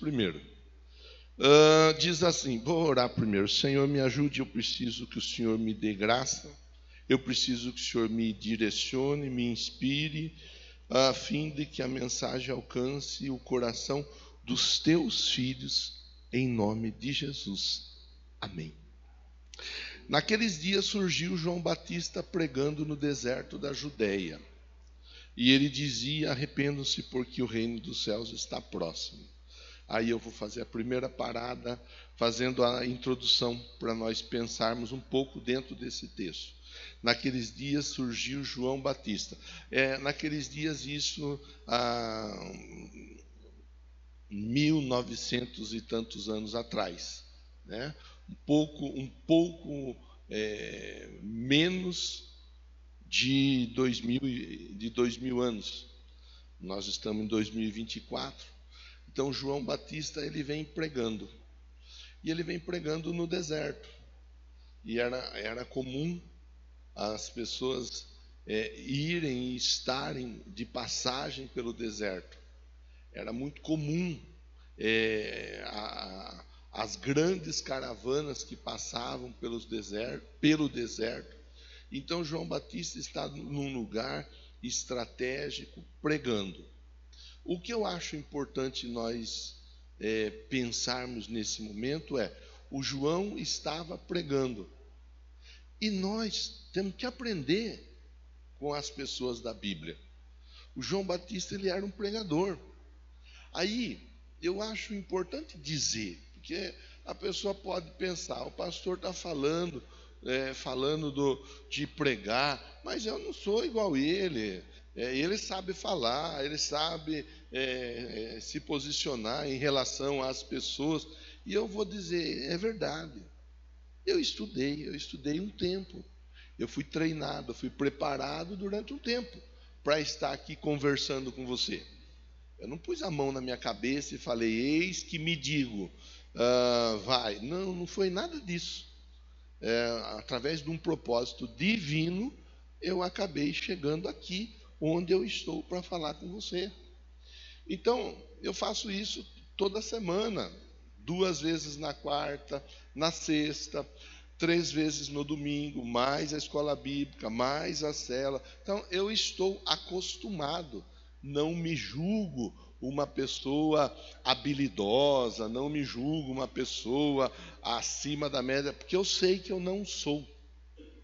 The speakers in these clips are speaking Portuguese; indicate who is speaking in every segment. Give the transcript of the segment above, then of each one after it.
Speaker 1: primeiro. Diz assim, vou orar primeiro. Senhor, me ajude, eu preciso que o Senhor me dê graça. Eu preciso que o Senhor me direcione, me inspire, a fim de que a mensagem alcance o coração dos teus filhos, em nome de Jesus. Amém. Naqueles dias surgiu João Batista pregando no deserto da Judeia. E ele dizia, arrependam-se porque o reino dos céus está próximo. Aí eu vou fazer a primeira parada, fazendo a introdução para nós pensarmos um pouco dentro desse texto. Naqueles dias surgiu João Batista. Naqueles dias, isso há 1900 e tantos anos atrás, né? Um pouco menos de 2000 anos. Nós estamos em 2024. Então João Batista ele vem pregando. E ele vem pregando no deserto. E era comum as pessoas irem e estarem de passagem pelo deserto. Era muito comum as grandes caravanas que passavam pelo deserto. Então João Batista está num lugar estratégico pregando. O que eu acho importante nós pensarmos nesse momento o João estava pregando. E nós temos que aprender com as pessoas da Bíblia. O João Batista ele era um pregador. Aí eu acho importante dizer, porque a pessoa pode pensar, o pastor está falando de pregar, mas eu não sou igual ele. Ele sabe falar, ele sabe se posicionar em relação às pessoas. E eu vou dizer, é verdade. Eu estudei um tempo. Eu fui treinado, eu fui preparado durante um tempo para estar aqui conversando com você. Eu não pus a mão na minha cabeça e falei, eis que me digo, vai. Não foi nada disso. Através de um propósito divino, eu acabei chegando aqui onde eu estou para falar com você. Então, eu faço isso toda semana, 2 vezes na quarta, na sexta, 3 vezes no domingo, mais a escola bíblica, mais a cela. Então, eu estou acostumado, não me julgo uma pessoa habilidosa, não me julgo uma pessoa acima da média, porque eu sei que eu não sou,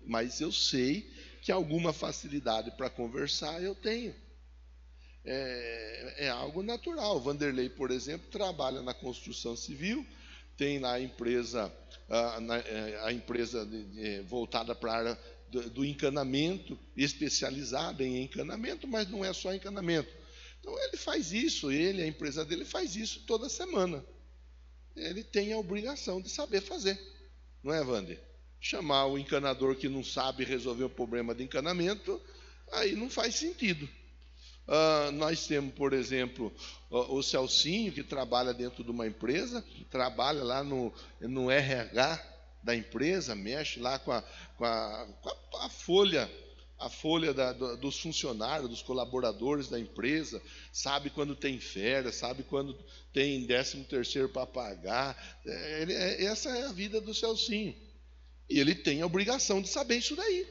Speaker 1: mas eu sei que alguma facilidade para conversar eu tenho. É algo natural. O Vanderlei, por exemplo, trabalha na construção civil, tem lá a empresa, a empresa voltada para a área do encanamento, especializada em encanamento, mas não é só encanamento. Então ele faz isso, a empresa dele faz isso toda semana. Ele tem a obrigação de saber fazer, não é, Wander? Chamar o encanador que não sabe resolver o problema de encanamento, aí não faz sentido. Nós temos, por exemplo, o Celcinho, que trabalha dentro de uma empresa, trabalha lá no RH da empresa, mexe lá com a folha dos funcionários, dos colaboradores da empresa, sabe quando tem férias, sabe quando tem 13º para pagar. Essa é a vida do Celcinho. E ele tem a obrigação de saber isso daí.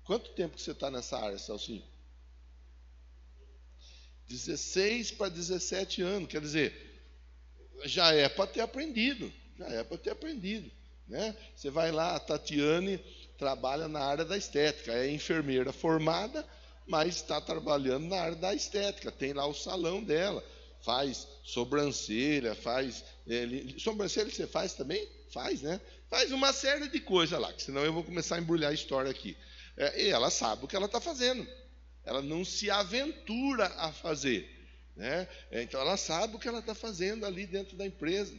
Speaker 1: Quanto tempo que você está nessa área, Celcinho? 16 para 17 anos, quer dizer, já é para ter aprendido, né? Você vai lá, a Tatiane trabalha na área da estética, é enfermeira formada, mas está trabalhando na área da estética, tem lá o salão dela, faz sobrancelha, sobrancelha você faz também? Faz, né? Faz uma série de coisas lá, que senão eu vou começar a embrulhar a história aqui. E ela sabe o que ela está fazendo. Ela não se aventura a fazer, né? Então ela sabe o que ela está fazendo ali dentro da empresa,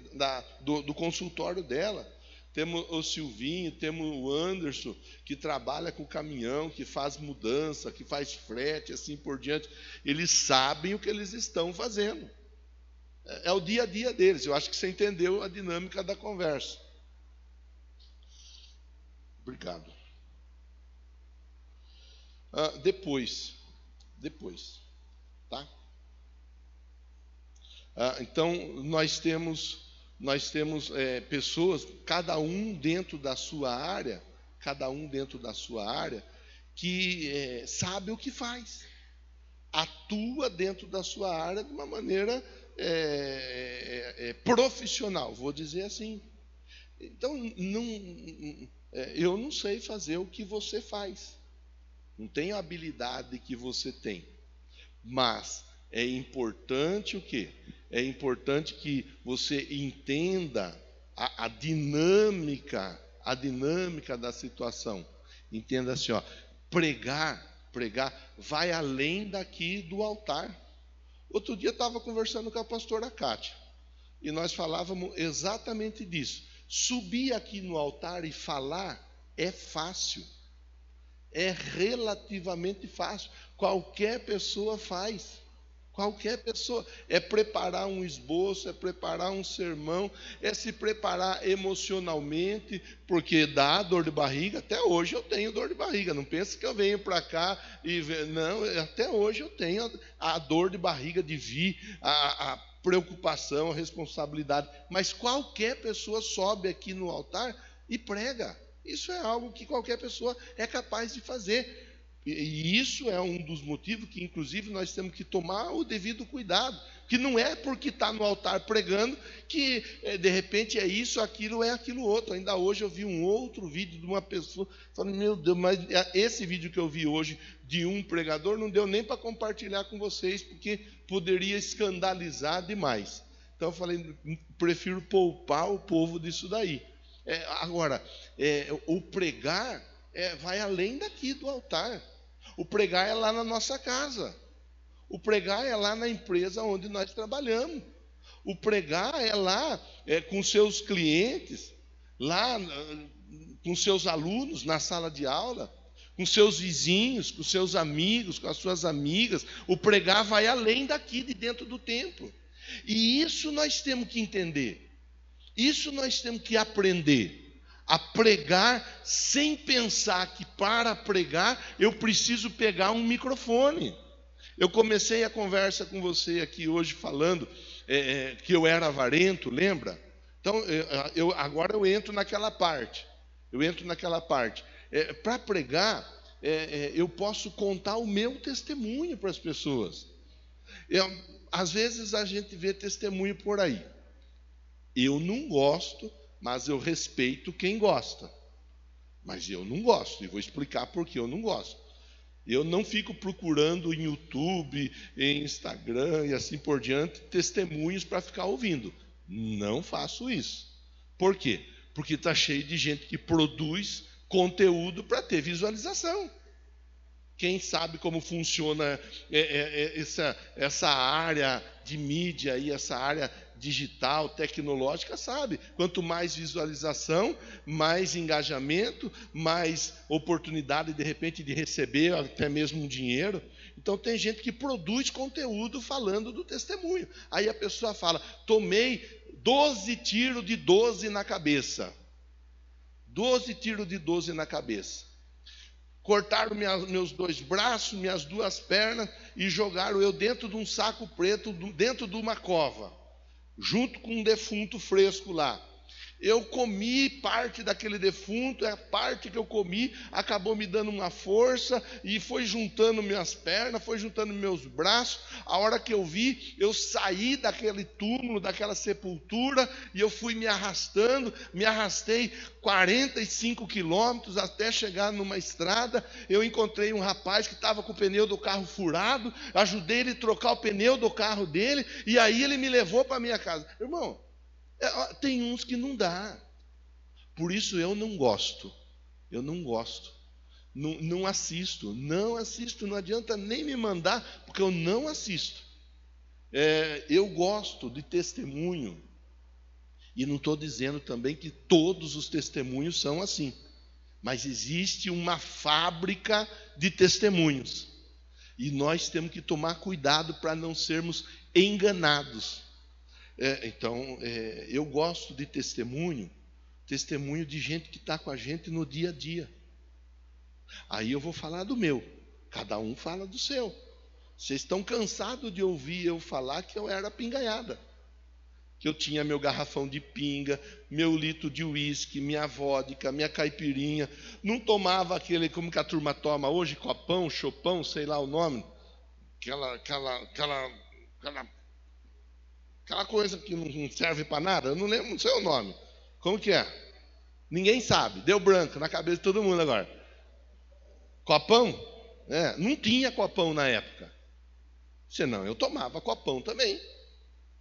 Speaker 1: do consultório dela. Temos o Silvinho, temos o Anderson, que trabalha com caminhão, que faz mudança, que faz frete, assim por diante. Eles sabem o que eles estão fazendo. É o dia a dia deles. Eu acho que você entendeu a dinâmica da conversa. Obrigado. Depois, tá? Então, nós temos pessoas, cada um dentro da sua área, que sabe o que faz, atua dentro da sua área de uma maneira profissional, vou dizer assim. Então, eu não sei fazer o que você faz, não tenho a habilidade que você tem, mas é importante o quê? É importante que você entenda a dinâmica da situação. Entenda assim, pregar vai além daqui do altar. Outro dia eu estava conversando com a pastora Kátia, e nós falávamos exatamente disso. Subir aqui no altar e falar é fácil, é relativamente fácil, qualquer pessoa faz. Qualquer pessoa. É preparar um esboço, é preparar um sermão, é se preparar emocionalmente, porque dá dor de barriga. Até hoje eu tenho dor de barriga. Não pense que eu venho para cá e... Não, até hoje eu tenho a dor de barriga de vir, a preocupação, a responsabilidade. Mas qualquer pessoa sobe aqui no altar e prega. Isso é algo que qualquer pessoa é capaz de fazer. E isso é um dos motivos que, inclusive, nós temos que tomar o devido cuidado. Que não é porque está no altar pregando que, de repente, é isso, aquilo, é aquilo outro. Ainda hoje eu vi um outro vídeo de uma pessoa falando, meu Deus, mas esse vídeo que eu vi hoje de um pregador não deu nem para compartilhar com vocês, porque poderia escandalizar demais. Então eu falei, prefiro poupar o povo disso daí. Agora, o pregar vai além daqui do altar. O pregar é lá na nossa casa. O pregar é lá na empresa onde nós trabalhamos. O pregar é lá com seus clientes, lá com seus alunos na sala de aula, com seus vizinhos, com seus amigos, com as suas amigas. O pregar vai além daqui, de dentro do templo. E isso nós temos que entender. Isso nós temos que aprender. A pregar sem pensar que para pregar eu preciso pegar um microfone. Eu comecei a conversa com você aqui hoje falando que eu era avarento, lembra? Então, agora eu entro naquela parte. Para pregar, eu posso contar o meu testemunho para as pessoas. Às vezes a gente vê testemunho por aí. Eu não gosto, mas eu respeito quem gosta. Mas eu não gosto, e vou explicar por que eu não gosto. Eu não fico procurando em YouTube, em Instagram e assim por diante, testemunhos para ficar ouvindo. Não faço isso. Por quê? Porque está cheio de gente que produz conteúdo para ter visualização. Quem sabe como funciona essa área de mídia e essa área digital, tecnológica, sabe? Quanto mais visualização, mais engajamento, mais oportunidade, de repente, de receber até mesmo um dinheiro. Então, tem gente que produz conteúdo falando do testemunho. Aí a pessoa fala, tomei 12 tiros de 12 na cabeça. 12 tiros de 12 na cabeça. Cortaram meus 2 braços, minhas 2 pernas e jogaram eu dentro de um saco preto, dentro de uma cova, junto com um defunto fresco lá. Eu comi parte daquele defunto, a parte que eu comi acabou me dando uma força e foi juntando minhas pernas, foi juntando meus braços. A hora que eu vi, eu saí daquele túmulo, daquela sepultura, e eu fui me arrastei 45 quilômetros até chegar numa estrada. Eu encontrei um rapaz que estava com o pneu do carro furado, ajudei ele a trocar o pneu do carro dele, e aí ele me levou para a minha casa. Irmão, tem uns que não dá. Por isso eu não gosto. Não assisto. Não adianta nem me mandar, porque eu não assisto. Eu gosto de testemunho. E não estou dizendo também que todos os testemunhos são assim. Mas existe uma fábrica de testemunhos. E nós temos que tomar cuidado para não sermos enganados. Então, eu gosto de testemunho de gente que está com a gente no dia a dia. Aí eu vou falar do meu, cada um fala do seu. Vocês estão cansados de ouvir eu falar que eu era apingaiada. que eu tinha meu garrafão de pinga, meu litro de uísque, minha vodka, minha caipirinha. Não tomava aquele, como que a turma toma hoje, copão, chopão, sei lá o nome. Aquela coisa que não serve para nada. Eu não lembro, não sei o nome. Como que é? Ninguém sabe. Deu branco na cabeça de todo mundo agora. Copão? Não tinha copão na época. Senão eu tomava copão também.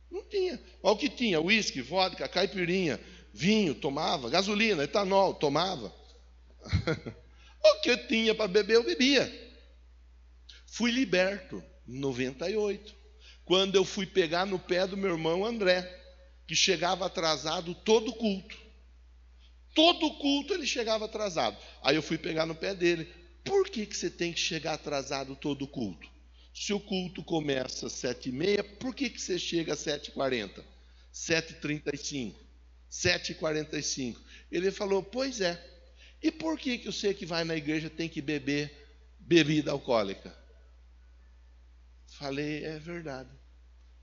Speaker 1: Não tinha. Olha o que tinha: uísque, vodka, caipirinha, vinho, tomava, gasolina, etanol, tomava. O que tinha para beber, eu bebia. Fui liberto em 98, quando eu fui pegar no pé do meu irmão André, que chegava atrasado todo culto. Todo culto ele chegava atrasado. Aí eu fui pegar no pé dele. Por que você tem que chegar atrasado todo culto? Se o culto começa às 7h30, por que você chega às 7h40? 7h35, 7h45. Ele falou, pois é. E por que você que vai na igreja tem que beber bebida alcoólica? Falei, é verdade.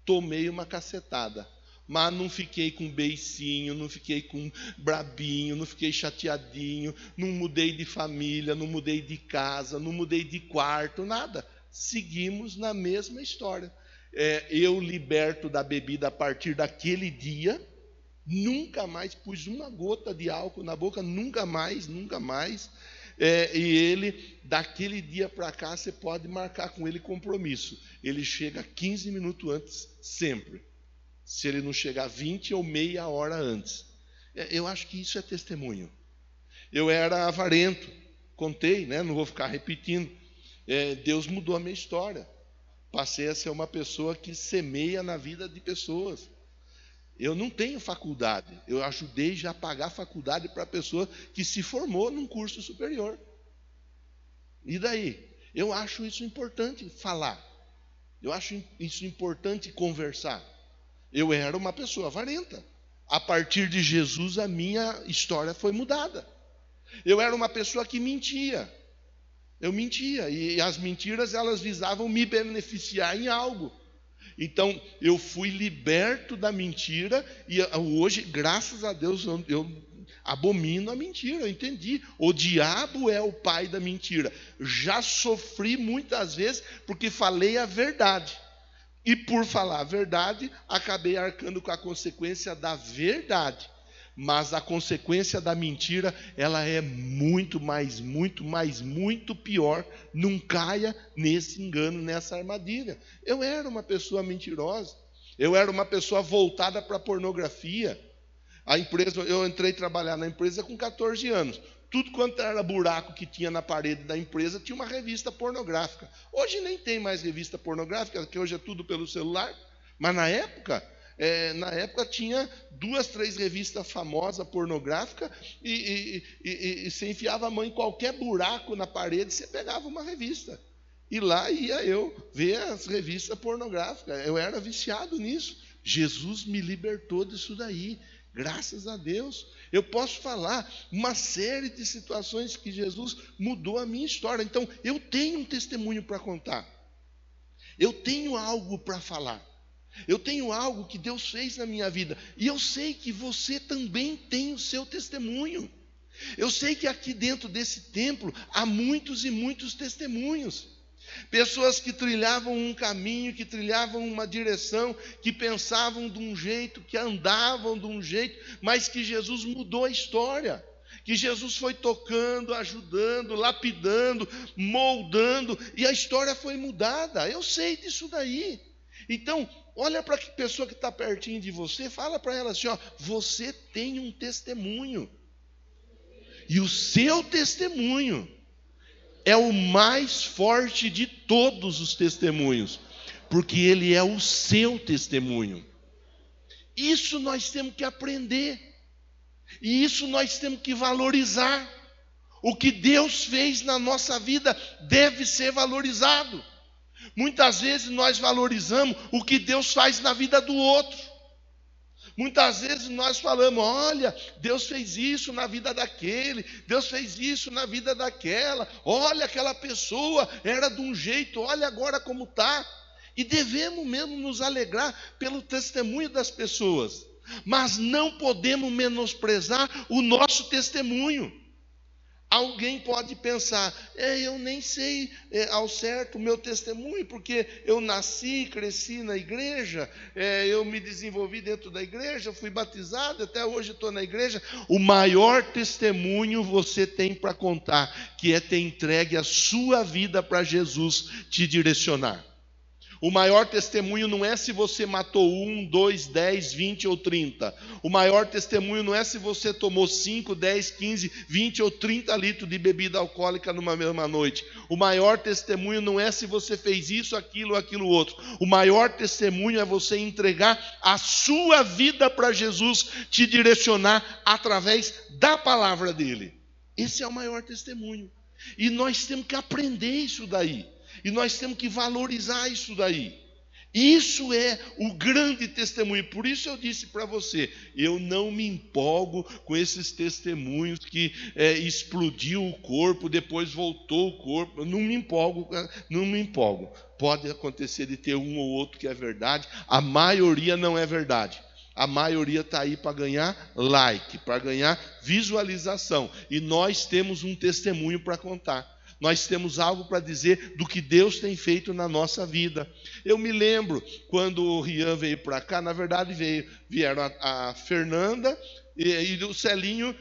Speaker 1: Tomei uma cacetada. Mas não fiquei com beicinho, não fiquei com brabinho, não fiquei chateadinho, não mudei de família, não mudei de casa, não mudei de quarto, nada. Seguimos na mesma história. Eu liberto da bebida a partir daquele dia, nunca mais pus uma gota de álcool na boca, nunca mais, nunca mais. E ele, daquele dia para cá, você pode marcar com ele compromisso. Ele chega 15 minutos antes, sempre. Se ele não chegar 20 ou meia hora antes. Eu acho que isso é testemunho. Eu era avarento, contei, né? Não vou ficar repetindo. Deus mudou a minha história. Passei a ser uma pessoa que semeia na vida de pessoas. Eu não tenho faculdade. Eu ajudei já a pagar faculdade para a pessoa que se formou num curso superior. E daí? Eu acho isso importante falar. Eu acho isso importante conversar. Eu era uma pessoa avarenta. A partir de Jesus, a minha história foi mudada. Eu era uma pessoa que mentia. Eu mentia. E as mentiras, elas visavam me beneficiar em algo. Então, eu fui liberto da mentira. E hoje, graças a Deus, eu abomino a mentira. Eu entendi. O diabo é o pai da mentira. Já sofri muitas vezes porque falei a verdade. E por falar a verdade, acabei arcando com a consequência da verdade. Mas a consequência da mentira, ela é muito pior. Não caia nesse engano, nessa armadilha. Eu era uma pessoa mentirosa. Eu era uma pessoa voltada para a pornografia. Eu entrei trabalhar na empresa com 14 anos. Tudo quanto era buraco que tinha na parede da empresa, tinha uma revista pornográfica. Hoje nem tem mais revista pornográfica, porque hoje é tudo pelo celular. Mas na época tinha 2, 3 revistas famosas pornográficas e você enfiava a mão em qualquer buraco na parede, você pegava uma revista. E lá ia eu ver as revistas pornográficas. Eu era viciado nisso. Jesus me libertou disso daí. Graças a Deus. Eu posso falar uma série de situações que Jesus mudou a minha história. Então, eu tenho um testemunho para contar. Eu tenho algo para falar. Eu tenho algo que Deus fez na minha vida. E eu sei que você também tem o seu testemunho. Eu sei que aqui dentro desse templo há muitos e muitos testemunhos. Pessoas que trilhavam um caminho, que trilhavam uma direção, que pensavam de um jeito, que andavam de um jeito, mas que Jesus mudou a história. Que Jesus foi tocando, ajudando, lapidando, moldando, e a história foi mudada. Eu sei disso daí. Então, olha para a pessoa que está pertinho de você, fala para ela assim, você tem um testemunho. E o seu testemunho é o mais forte de todos os testemunhos, porque ele é o seu testemunho. Isso nós temos que aprender, e isso nós temos que valorizar. O que Deus fez na nossa vida deve ser valorizado. Muitas vezes nós valorizamos o que Deus faz na vida do outro. Muitas vezes nós falamos, olha, Deus fez isso na vida daquele, Deus fez isso na vida daquela, olha, aquela pessoa era de um jeito, olha agora como está. E devemos mesmo nos alegrar pelo testemunho das pessoas. Mas não podemos menosprezar o nosso testemunho. Alguém pode pensar, eu nem sei ao certo o meu testemunho, porque eu nasci, cresci na igreja, eu me desenvolvi dentro da igreja, fui batizado, até hoje estou na igreja. O maior testemunho você tem para contar, que é ter entregue a sua vida para Jesus te direcionar. O maior testemunho não é se você matou 1, 2, 10, 20 ou 30. O maior testemunho não é se você tomou 5, 10, 15, 20 ou 30 litros de bebida alcoólica numa mesma noite. O maior testemunho não é se você fez isso, aquilo, aquilo outro. O maior testemunho é você entregar a sua vida para Jesus te direcionar através da palavra dele. Esse é o maior testemunho. E nós temos que aprender isso daí. E nós temos que valorizar isso daí. Isso é o grande testemunho. Por isso eu disse para você, eu não me empolgo com esses testemunhos que explodiu o corpo, depois voltou o corpo. Eu não me empolgo, não me empolgo. Pode acontecer de ter um ou outro que é verdade, a maioria não é verdade. A maioria está aí para ganhar like, para ganhar visualização. E nós temos um testemunho para contar. Nós temos algo para dizer do que Deus tem feito na nossa vida. Eu me lembro quando o Rian veio para cá, na verdade vieram a Fernanda e o Celinho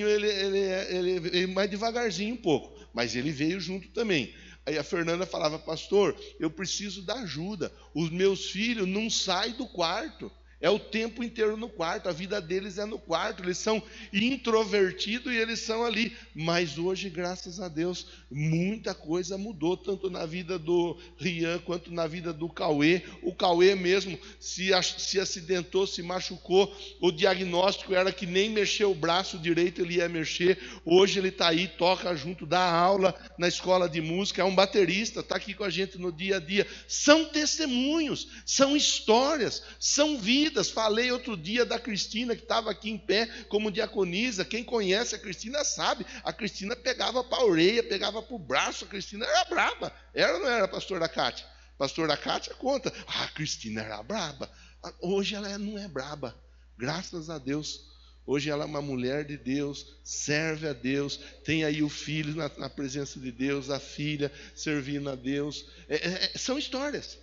Speaker 1: ele veio mais devagarzinho um pouco, mas ele veio junto também. Aí a Fernanda falava, pastor, eu preciso da ajuda. Os meus filhos não saem do quarto. É o tempo inteiro no quarto, a vida deles é no quarto, eles são introvertidos e eles são ali. Mas hoje, graças a Deus, muita coisa mudou, tanto na vida do Rian quanto na vida do Cauê. O Cauê mesmo se acidentou, se machucou, o diagnóstico era que nem mexer o braço direito ele ia mexer. Hoje ele está aí, toca junto, dá aula na escola de música, é um baterista, está aqui com a gente no dia a dia. São testemunhos, são histórias, são vidas. Falei outro dia da Cristina, que estava aqui em pé como diaconisa. Quem conhece a Cristina sabe. A Cristina pegava para a orelha, pegava para o braço. A Cristina era braba. Era ou não era, pastora Cátia? Pastora Cátia conta. A Cristina era braba. Hoje ela não é braba. Graças a Deus. Hoje ela é uma mulher de Deus, serve a Deus, tem aí o filho na presença de Deus, a filha servindo a Deus. São histórias,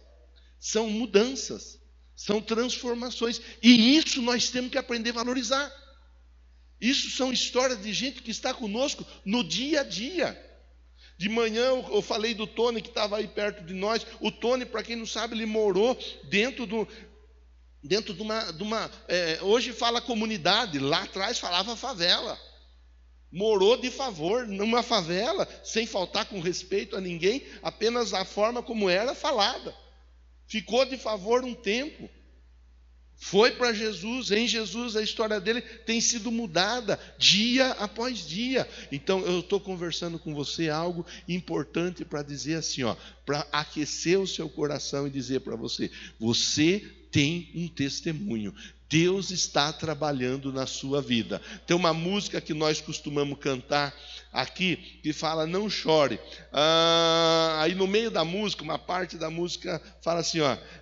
Speaker 1: são mudanças. São transformações. E isso nós temos que aprender a valorizar. Isso são histórias de gente que está conosco no dia a dia. De manhã eu falei do Tony, que estava aí perto de nós. O Tony, para quem não sabe, ele morou dentro de uma hoje fala comunidade, lá atrás falava favela. Morou de favor numa favela, sem faltar com respeito a ninguém, apenas a forma como era falada. Ficou de favor um tempo. Foi para Jesus, em Jesus a história dele tem sido mudada dia após dia. Então eu estou conversando com você algo importante para dizer assim, para aquecer o seu coração e dizer para você, você tem um testemunho. Deus está trabalhando na sua vida. Tem uma música que nós costumamos cantar aqui, que fala, não chore. Aí no meio da música, uma parte da música fala assim,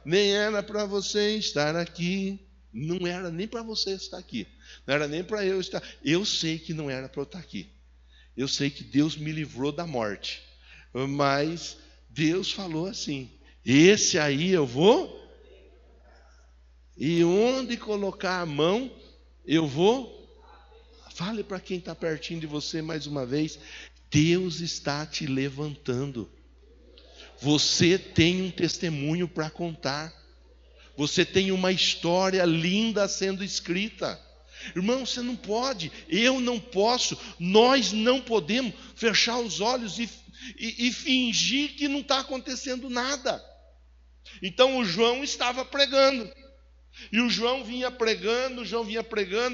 Speaker 1: nem era para você estar aqui. Não era nem para você estar aqui. Não era nem para eu estar. Eu sei que não era para eu estar aqui. Eu sei que Deus me livrou da morte. Mas Deus falou assim, esse aí eu vou... E onde colocar a mão, eu vou. Fale para quem está pertinho de você mais uma vez. Deus está te levantando. Você tem um testemunho para contar. Você tem uma história linda sendo escrita. Irmão, você não pode, eu não posso, nós não podemos fechar os olhos e fingir que não está acontecendo nada. Então o João estava pregando. E o João vinha pregando,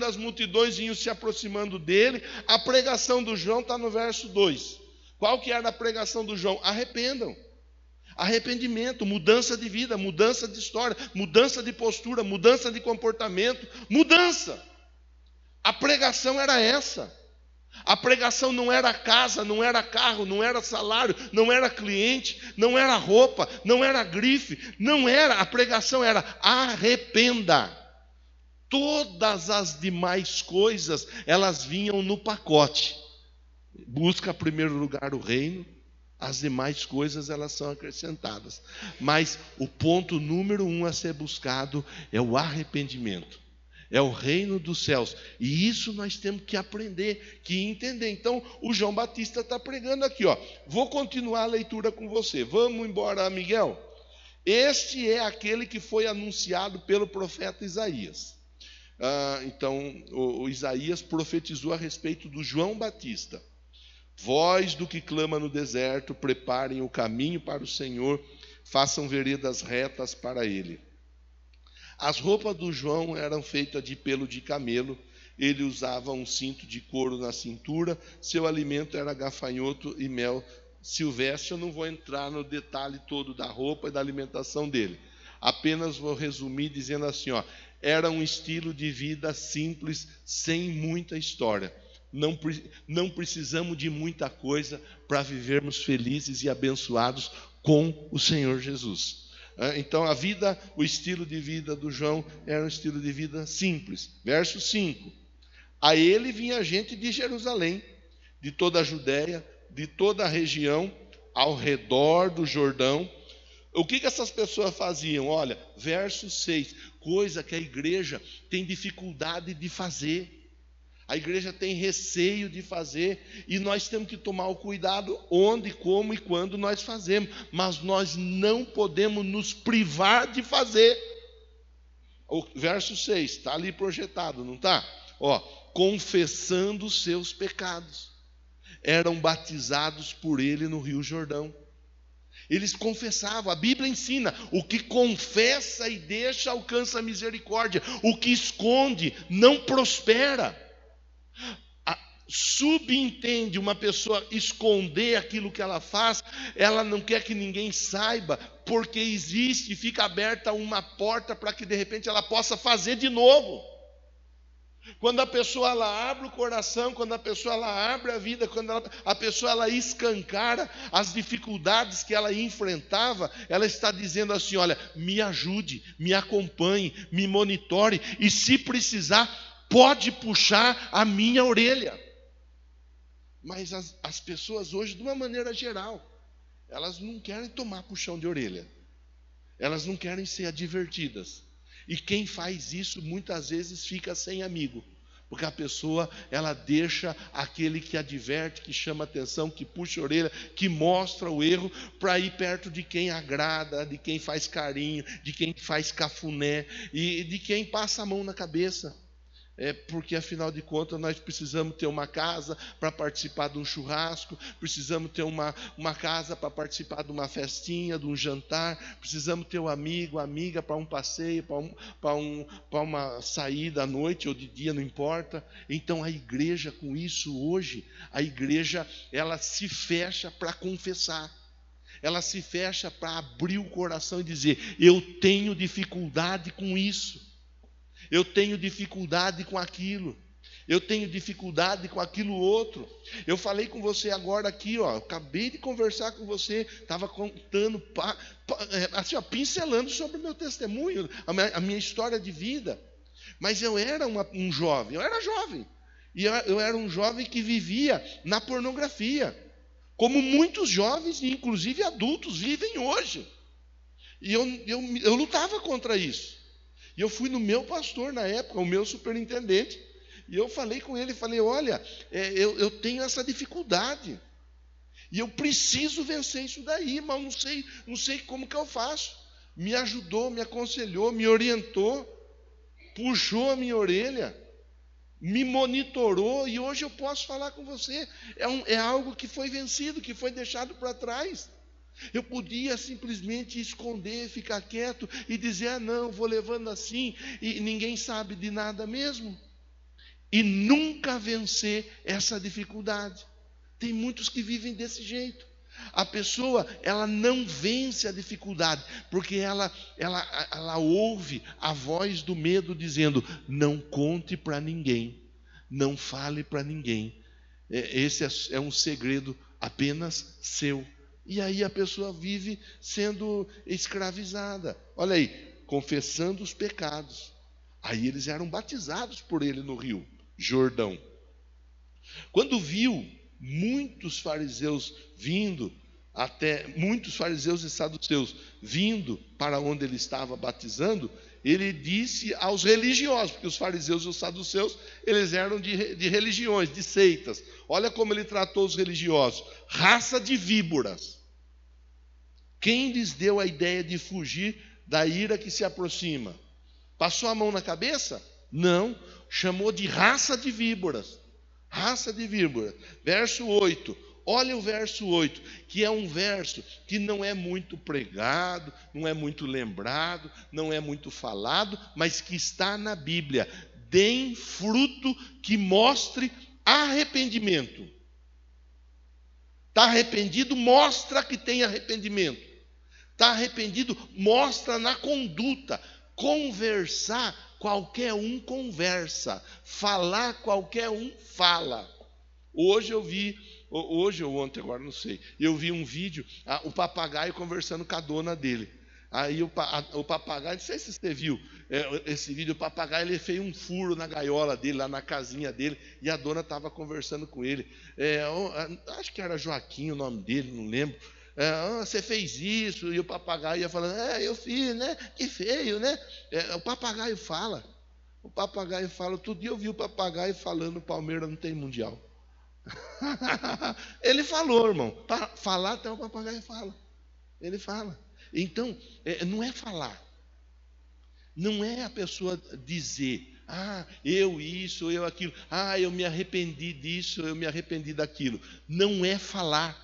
Speaker 1: as multidões vinham se aproximando dele. A pregação do João está no verso 2. Qual que era a pregação do João? Arrependam. Arrependimento, mudança de vida, mudança de história, mudança de postura, mudança de comportamento, mudança. A pregação era essa. A pregação não era casa, não era carro, não era salário, não era cliente, não era roupa, não era grife, não era. A pregação era arrependa. Todas as demais coisas, elas vinham no pacote. Busca em primeiro lugar o reino, as demais coisas elas são acrescentadas. Mas o ponto número 1 a ser buscado é o arrependimento. É o reino dos céus. E isso nós temos que aprender, que entender. Então, o João Batista está pregando aqui, ó. Vou continuar a leitura com você. Vamos embora, Miguel. Este é aquele que foi anunciado pelo profeta Isaías. Então, o Isaías profetizou a respeito do João Batista. Voz do que clama no deserto, preparem o caminho para o Senhor, façam veredas retas para ele. As roupas do João eram feitas de pelo de camelo, ele usava um cinto de couro na cintura, seu alimento era gafanhoto e mel silvestre. Eu não vou entrar no detalhe todo da roupa e da alimentação dele, apenas vou resumir dizendo assim, ó, era um estilo de vida simples, sem muita história. Não precisamos de muita coisa para vivermos felizes e abençoados com o Senhor Jesus. Então o estilo de vida do João era um estilo de vida simples. Verso 5. A ele vinha gente de Jerusalém, de toda a Judéia, de toda a região ao redor do Jordão. O que essas pessoas faziam? Olha, verso 6, coisa que a igreja tem dificuldade de fazer. A igreja tem receio de fazer, e nós temos que tomar o cuidado onde, como e quando nós fazemos, mas nós não podemos nos privar de fazer. O verso 6, está ali projetado, não está? Ó, confessando os seus pecados, eram batizados por ele no Rio Jordão. Eles confessavam, a Bíblia ensina, o que confessa e deixa alcança a misericórdia, o que esconde não prospera. Subentende uma pessoa esconder aquilo que ela faz, ela não quer que ninguém saiba, porque existe, fica aberta uma porta para que de repente ela possa fazer de novo. Quando a pessoa ela abre o coração, quando a pessoa ela abre a vida, quando a pessoa ela escancara as dificuldades que ela enfrentava, ela está dizendo assim, olha, me ajude, me acompanhe, me monitore, e se precisar, pode puxar a minha orelha. Mas as pessoas hoje, de uma maneira geral, elas não querem tomar puxão de orelha. Elas não querem ser advertidas. E quem faz isso, muitas vezes, fica sem amigo. Porque a pessoa, ela deixa aquele que adverte, que chama atenção, que puxa a orelha, que mostra o erro, para ir perto de quem agrada, de quem faz carinho, de quem faz cafuné, e de quem passa a mão na cabeça. Porque afinal de contas nós precisamos ter uma casa para participar de um churrasco, precisamos ter uma casa para participar de uma festinha, de um jantar, precisamos ter um amigo, amiga para um passeio, para uma saída à noite ou de dia, não importa. Então a igreja, com isso hoje, a igreja ela se fecha para confessar. Ela se fecha para abrir o coração e dizer, eu tenho dificuldade com isso. Eu tenho dificuldade com aquilo. Eu tenho dificuldade com aquilo outro. Eu falei com você agora aqui, ó. Acabei de conversar com você. Estava contando, assim, ó, pincelando sobre o meu testemunho, a minha história de vida. Mas eu era um jovem. Eu era jovem. E eu era um jovem que vivia na pornografia. Como muitos jovens, inclusive adultos, vivem hoje. E eu lutava contra isso. E eu fui no meu pastor na época, o meu superintendente, e eu falei com ele, olha, eu tenho essa dificuldade, e eu preciso vencer isso daí, mas não sei como que eu faço. Me ajudou, me aconselhou, me orientou, puxou a minha orelha, me monitorou, e hoje eu posso falar com você. É algo que foi vencido, que foi deixado para trás. Eu podia simplesmente esconder, ficar quieto e dizer, não, vou levando assim, e ninguém sabe de nada mesmo. E nunca vencer essa dificuldade. Tem muitos que vivem desse jeito. A pessoa, ela não vence a dificuldade, porque ela ouve a voz do medo dizendo, não conte para ninguém, não fale para ninguém. Esse é um segredo apenas seu. E aí a pessoa vive sendo escravizada. Olha aí, confessando os pecados. Aí eles eram batizados por ele no rio Jordão. Quando viu muitos fariseus e saduceus vindo para onde ele estava batizando, ele disse aos religiosos, porque os fariseus e os saduceus, eles eram de religiões, de seitas. Olha como ele tratou os religiosos: raça de víboras. Quem lhes deu a ideia de fugir da ira que se aproxima? Passou a mão na cabeça? Não, chamou de raça de víboras. Raça de víboras. Verso 8. Olha o verso 8, que é um verso que não é muito pregado, não é muito lembrado, não é muito falado, mas que está na Bíblia. Deem fruto que mostre arrependimento. Está arrependido, mostra que tem arrependimento. Está arrependido, mostra na conduta. Conversar, qualquer um conversa. Falar, qualquer um fala. Hoje ou ontem, agora não sei, eu vi um vídeo, o papagaio conversando com a dona dele. Aí o papagaio, não sei se você viu esse vídeo, o papagaio ele fez um furo na gaiola dele, lá na casinha dele, e a dona estava conversando com ele. Acho que era Joaquim o nome dele, não lembro. Você fez isso, e o papagaio ia falando, eu fiz, né? Que feio, né? O papagaio fala. Outro dia eu vi o papagaio falando: o Palmeiras não tem mundial. Ele falou, irmão. Para falar, até o papagaio fala. Ele fala. Então, não é falar. Não é a pessoa dizer: eu isso, eu aquilo. Eu me arrependi disso, eu me arrependi daquilo. Não é falar.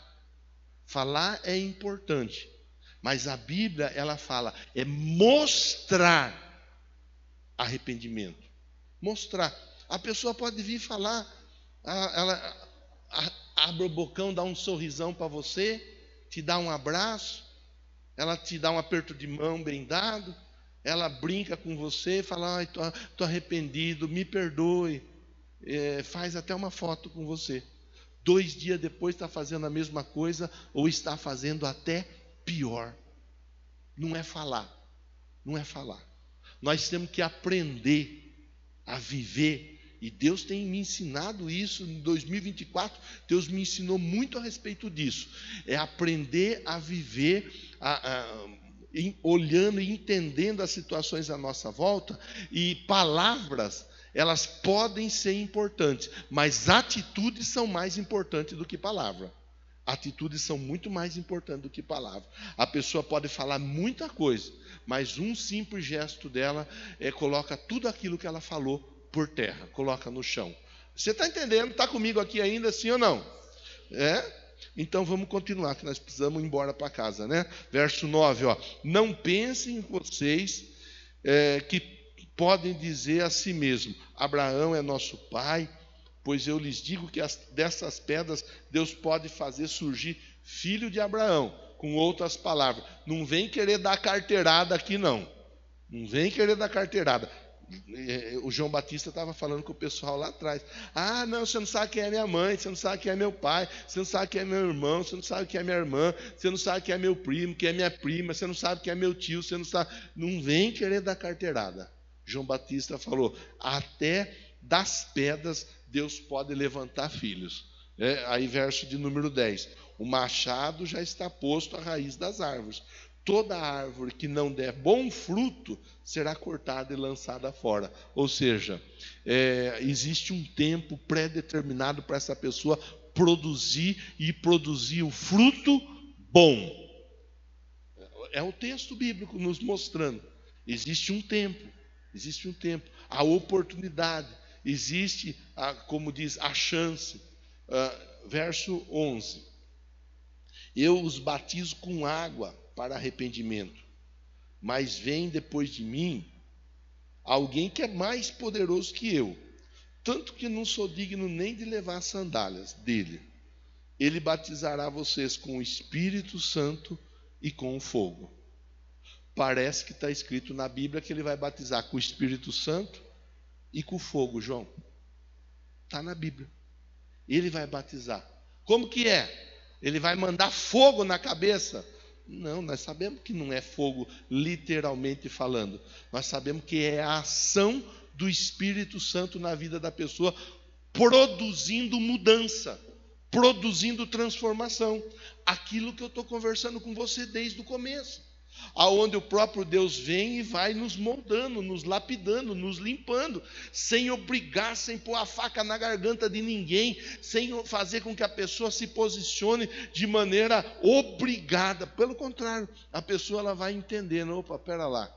Speaker 1: Falar é importante. Mas a Bíblia, ela fala, é mostrar arrependimento. Mostrar. A pessoa pode vir falar, ela abre o bocão, dá um sorrisão para você, te dá um abraço, ela te dá um aperto de mão bem dado, ela brinca com você, fala: estou arrependido, me perdoe, faz até uma foto com você. 2 dias depois está fazendo a mesma coisa, ou está fazendo até pior. Não é falar, não é falar. Nós temos que aprender a viver. E Deus tem me ensinado isso em 2024. Deus me ensinou muito a respeito disso. É aprender a viver, olhando e entendendo as situações à nossa volta. E palavras, elas podem ser importantes, mas atitudes são mais importantes do que palavra. Atitudes são muito mais importantes do que palavra. A pessoa pode falar muita coisa, mas um simples gesto dela coloca tudo aquilo que ela falou por terra, coloca no chão. Você está entendendo? Está comigo aqui ainda, sim ou não? Então vamos continuar, que nós precisamos ir embora para casa, né? Verso 9, não pensem vocês que podem dizer a si mesmo: Abraão é nosso pai, pois eu lhes digo que dessas pedras Deus pode fazer surgir filho de Abraão. Com outras palavras, não vem querer dar carteirada aqui, não. Não vem querer dar carteirada. O João Batista estava falando com o pessoal lá atrás: não, você não sabe quem é minha mãe, você não sabe quem é meu pai, você não sabe quem é meu irmão, você não sabe quem é minha irmã, você não sabe quem é meu primo, quem é minha prima, você não sabe quem é meu tio, você não sabe. Não vem querer dar carteirada. João Batista falou: até das pedras Deus pode levantar filhos. Aí verso de número 10: o machado já está posto à raiz das árvores. Toda árvore que não der bom fruto será cortada e lançada fora. Ou seja, existe um tempo pré-determinado para essa pessoa produzir o fruto bom. É o texto bíblico nos mostrando. Existe um tempo, a oportunidade, existe, como diz, a chance. Verso 11: eu os batizo com água para arrependimento, mas vem depois de mim alguém que é mais poderoso que eu, tanto que não sou digno nem de levar as sandálias dele. Ele batizará vocês com o Espírito Santo e com o fogo. Parece que está escrito na Bíblia que ele vai batizar com o Espírito Santo e com o fogo, João. Está na Bíblia. Ele vai batizar. Como que é? Ele vai mandar fogo na cabeça? Não, nós sabemos que não é fogo literalmente falando. Nós sabemos que é a ação do Espírito Santo na vida da pessoa, produzindo mudança, produzindo transformação. Aquilo que eu estou conversando com você desde o começo. Aonde o próprio Deus vem e vai nos moldando, nos lapidando, nos limpando, sem obrigar, sem pôr a faca na garganta de ninguém, sem fazer com que a pessoa se posicione de maneira obrigada. Pelo contrário, a pessoa ela vai entendendo, opa, pera lá,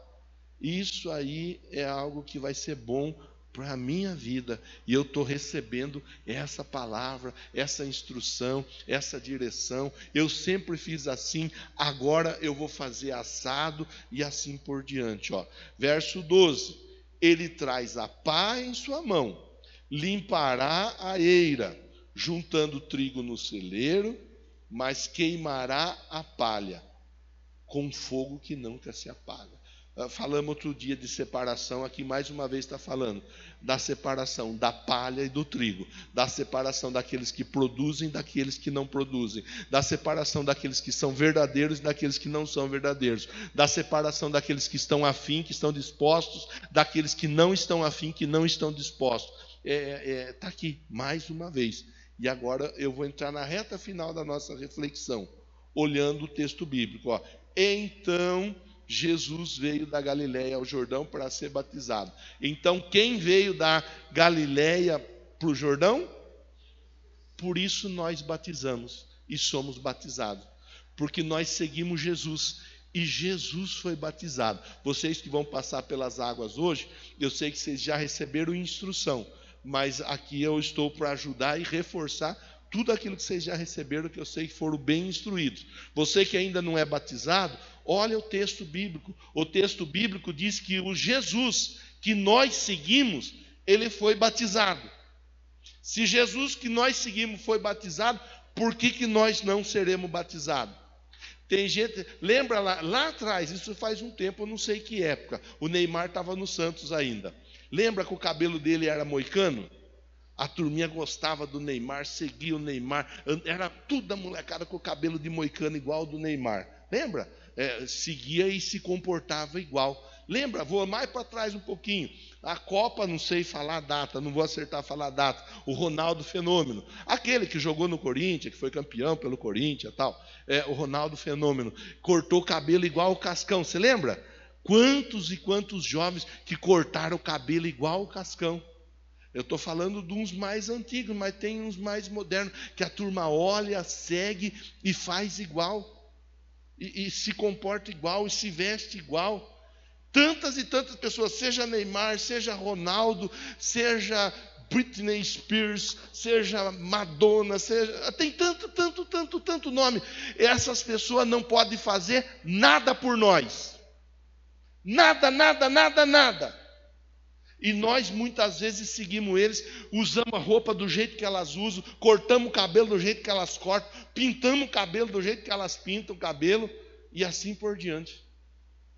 Speaker 1: isso aí é algo que vai ser bom para a minha vida, e eu estou recebendo essa palavra, essa instrução, essa direção. Eu sempre fiz assim, agora eu vou fazer assado, e assim por diante. Verso 12: ele traz a pá em sua mão, limpará a eira, juntando trigo no celeiro, mas queimará a palha com fogo que nunca se apaga. Falamos outro dia de separação, aqui mais uma vez está falando da separação da palha e do trigo, da separação daqueles que produzem daqueles que não produzem, da separação daqueles que são verdadeiros e daqueles que não são verdadeiros, da separação daqueles que estão afim, que estão dispostos, daqueles que não estão afim, que não estão dispostos. Está aqui mais uma vez. E agora eu vou entrar na reta final da nossa reflexão, olhando o texto bíblico. Então Jesus veio da Galileia ao Jordão para ser batizado. Então, quem veio da Galileia para o Jordão? Por isso nós batizamos e somos batizados, porque nós seguimos Jesus e Jesus foi batizado. Vocês que vão passar pelas águas hoje, eu sei que vocês já receberam instrução, mas aqui eu estou para ajudar e reforçar tudo aquilo que vocês já receberam, que eu sei que foram bem instruídos. Você que ainda não é batizado, olha o texto bíblico. O texto bíblico diz que o Jesus que nós seguimos, ele foi batizado. Se Jesus que nós seguimos foi batizado, por que nós não seremos batizados? Tem gente, lembra lá atrás, isso faz um tempo, eu não sei que época, o Neymar estava no Santos ainda. Lembra que o cabelo dele era moicano? A turminha gostava do Neymar, seguia o Neymar, era tudo a molecada com o cabelo de moicano igual ao do Neymar. Lembra? Seguia e se comportava igual. Lembra? Vou mais para trás um pouquinho. A Copa, não sei falar a data, não vou acertar falar a data. O Ronaldo Fenômeno, aquele que jogou no Corinthians, que foi campeão pelo Corinthians e tal. O Ronaldo Fenômeno cortou o cabelo igual o Cascão. Você lembra? Quantos e quantos jovens que cortaram o cabelo igual o Cascão? Eu estou falando de uns mais antigos, mas tem uns mais modernos, que a turma olha, segue e faz igual. E se comporta igual, e se veste igual. Tantas e tantas pessoas, seja Neymar, seja Ronaldo, seja Britney Spears, seja Madonna, tem tanto nome. Essas pessoas não podem fazer nada por nós. Nada. E nós muitas vezes seguimos eles, usamos a roupa do jeito que elas usam, cortamos o cabelo do jeito que elas cortam, pintamos o cabelo do jeito que elas pintam o cabelo, e assim por diante.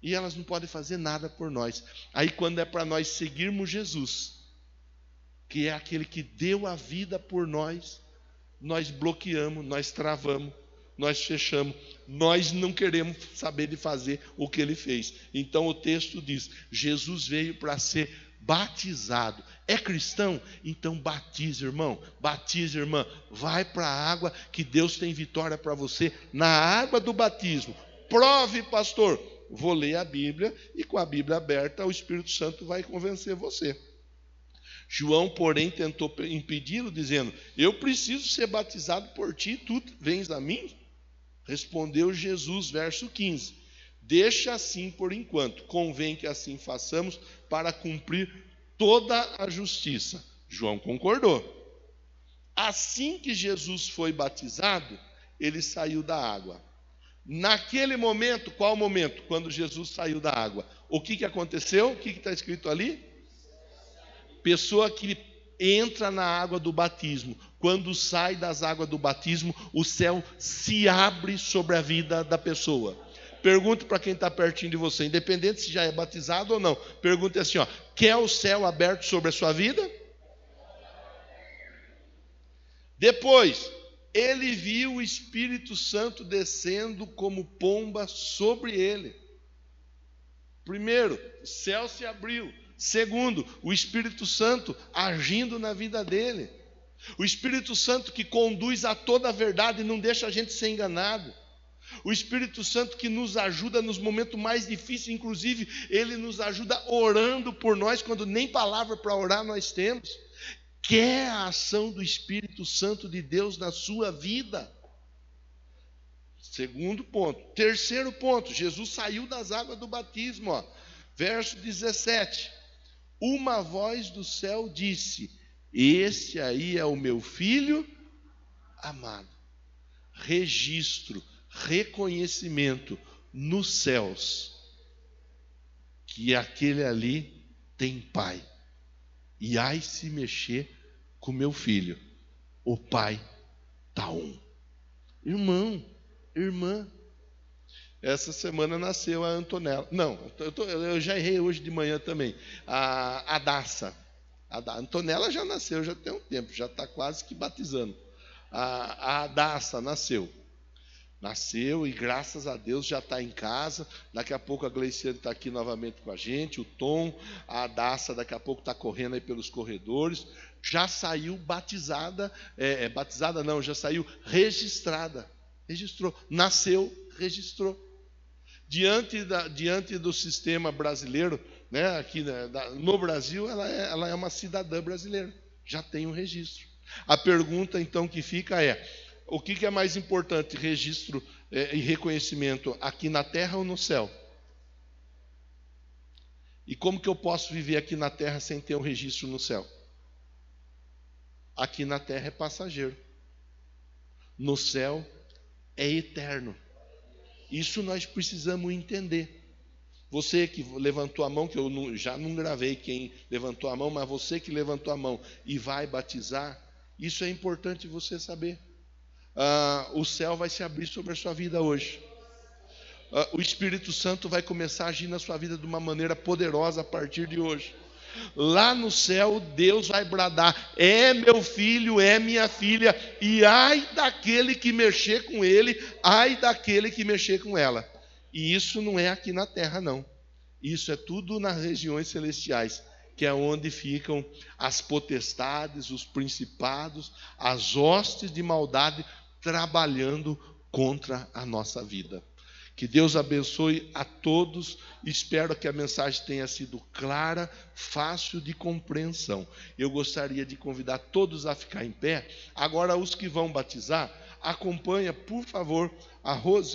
Speaker 1: E elas não podem fazer nada por nós. Aí quando é para nós seguirmos Jesus, que é aquele que deu a vida por nós, nós bloqueamos, nós travamos, nós fechamos, nós não queremos saber de fazer o que ele fez. Então o texto diz, Jesus veio para ser batizado. É cristão? Então batiza, irmão. Batiza, irmã. Vai para a água que Deus tem vitória para você na água do batismo. Prove, pastor. Vou ler a Bíblia e com a Bíblia aberta o Espírito Santo vai convencer você. João, porém, tentou impedi-lo, dizendo, eu preciso ser batizado por ti, tu vens a mim? Respondeu Jesus, verso 15, deixa assim por enquanto, convém que assim façamos para cumprir toda a justiça. João concordou. Assim que Jesus foi batizado, ele saiu da água. Naquele momento, qual momento? Quando Jesus saiu da água. O que aconteceu? O que está escrito ali? Pessoa que entra na água do batismo, quando sai das águas do batismo, o céu se abre sobre a vida da pessoa. Pergunte para quem está pertinho de você, independente se já é batizado ou não, pergunte assim, quer o céu aberto sobre a sua vida? Depois, ele viu o Espírito Santo descendo como pomba sobre ele. Primeiro, o céu se abriu. Segundo, o Espírito Santo agindo na vida dele. O Espírito Santo que conduz a toda a verdade e não deixa a gente ser enganado. O Espírito Santo que nos ajuda nos momentos mais difíceis, inclusive ele nos ajuda orando por nós quando nem palavra para orar nós temos. Quer a ação do Espírito Santo de Deus na sua vida? Segundo ponto. Terceiro ponto, Jesus saiu das águas do batismo. Verso 17. Uma voz do céu disse: esse aí é o meu filho amado. Registro, reconhecimento nos céus que aquele ali tem pai. E ai se mexer com meu filho, o pai tá um. Irmão, irmã, essa semana nasceu a Antonella. Não, eu já errei hoje de manhã também. A Daça. A Antonella já nasceu, já tem um tempo, já está quase que batizando. A Daça nasceu. Nasceu e graças a Deus já está em casa. Daqui a pouco a Gleiciane está aqui novamente com a gente. O Tom, a Daça daqui a pouco está correndo aí pelos corredores. Já saiu batizada, batizada não, já saiu registrada. Registrou, nasceu, registrou. Diante do sistema brasileiro, né, aqui no Brasil, ela é uma cidadã brasileira. Já tem um registro. A pergunta então que fica é: o que é mais importante, registro e reconhecimento, aqui na terra ou no céu? E como que eu posso viver aqui na terra sem ter um registro no céu? Aqui na terra é passageiro. No céu é eterno. Isso nós precisamos entender. Você que levantou a mão, que eu já não gravei quem levantou a mão, mas você que levantou a mão e vai batizar, isso é importante você saber. O céu vai se abrir sobre a sua vida hoje. O Espírito Santo vai começar a agir na sua vida de uma maneira poderosa a partir de hoje. Lá no céu, Deus vai bradar: é meu filho, é minha filha, e ai daquele que mexer com ele, ai daquele que mexer com ela. E isso não é aqui na terra, não. Isso é tudo nas regiões celestiais, que é onde ficam as potestades, os principados, as hostes de maldade trabalhando contra a nossa vida. Que Deus abençoe a todos. Espero que a mensagem tenha sido clara, fácil de compreensão. Eu gostaria de convidar todos a ficar em pé. Agora, os que vão batizar, acompanha, por favor, a Rose.